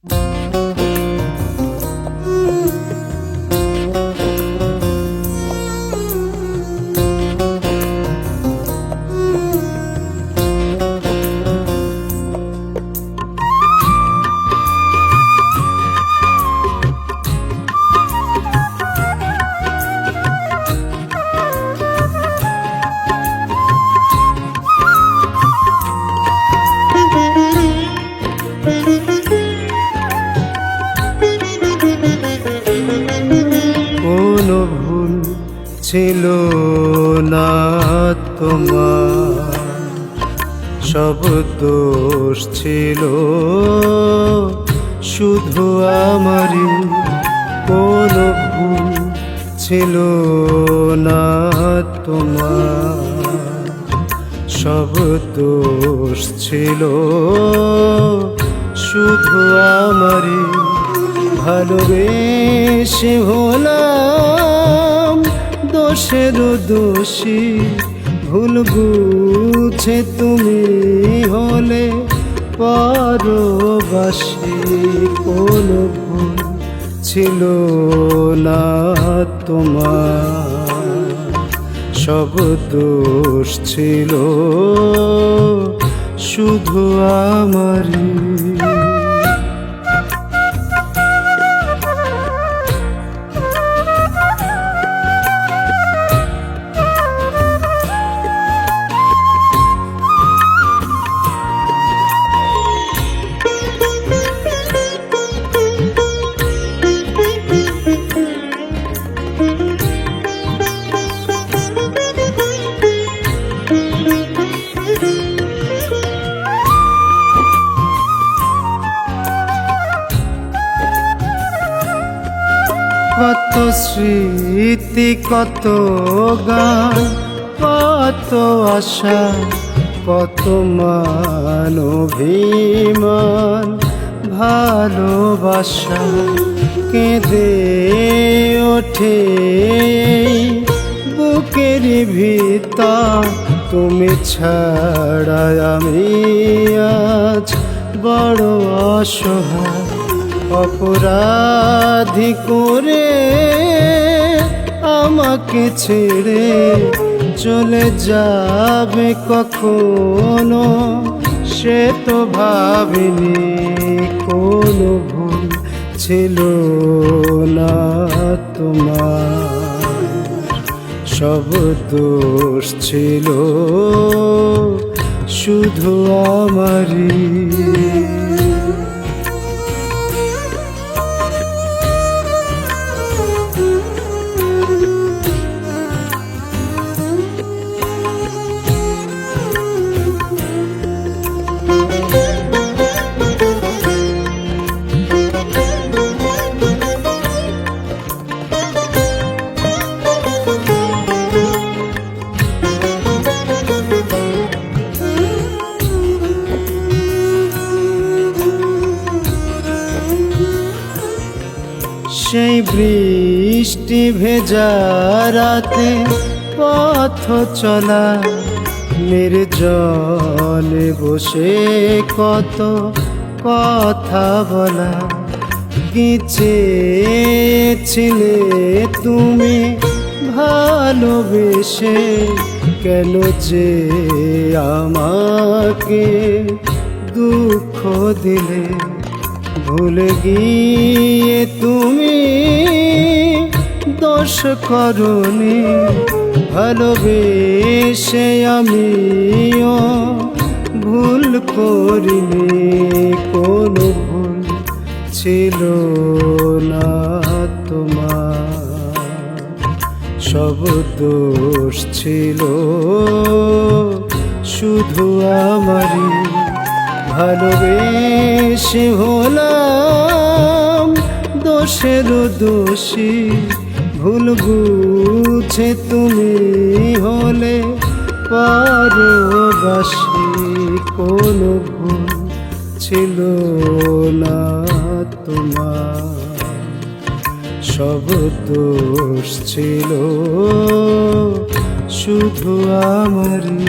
কোনো ভুল ছিল না তোমার, সব দোষ ছিল শুধু আমারই। কোনো ভুল ছিল না তোমার, সব দোষ ছিল শুধু আমারই। ভালোবেসে হলাম দোষের দোষী, ভুল বুঝে তুমি হলে পরবাসী। কোনো ভুল ছিল না তোমার, সব দোষ ছিল শুধু আমারই। কত স্মৃতি, কত গান, কত আশা, কত মান অভিমান, ভালোবাসা কেঁদে ওঠে বুকের ভিতর। তুমি ছাড়া আমি আজ বড় অসহায়, অপরাধী করে আমাকে ছেড়ে চলে যাবে কখনো, সে তো ভাবিনি। কোনো ভুল ছিল না তোমার, সব দোষ ছিল শুধু আমারই। সেই বৃষ্টি ভেজা রাতে পথ চলা, নির্জনে বসে কত কথা বলা। কি চেয়েছিলে তুমি ভালোবেসে, কেন যে আমাকে দুঃখ দিলে? ভুলে গিয়ে তুমি দোষ করনি, ভালোবেসে আমিও ভুল করিনি। কোনো ভুল ছিল না তোমার, সব দোষ ছিল শুধু আমারই। ভালোবেসে হলাম দোষের দোষী, ভুল বুঝে তুমি হলে পরবাসী। কোনো ভুল ছিল না তোমার, সব দোষ ছিল শুধু আমারই।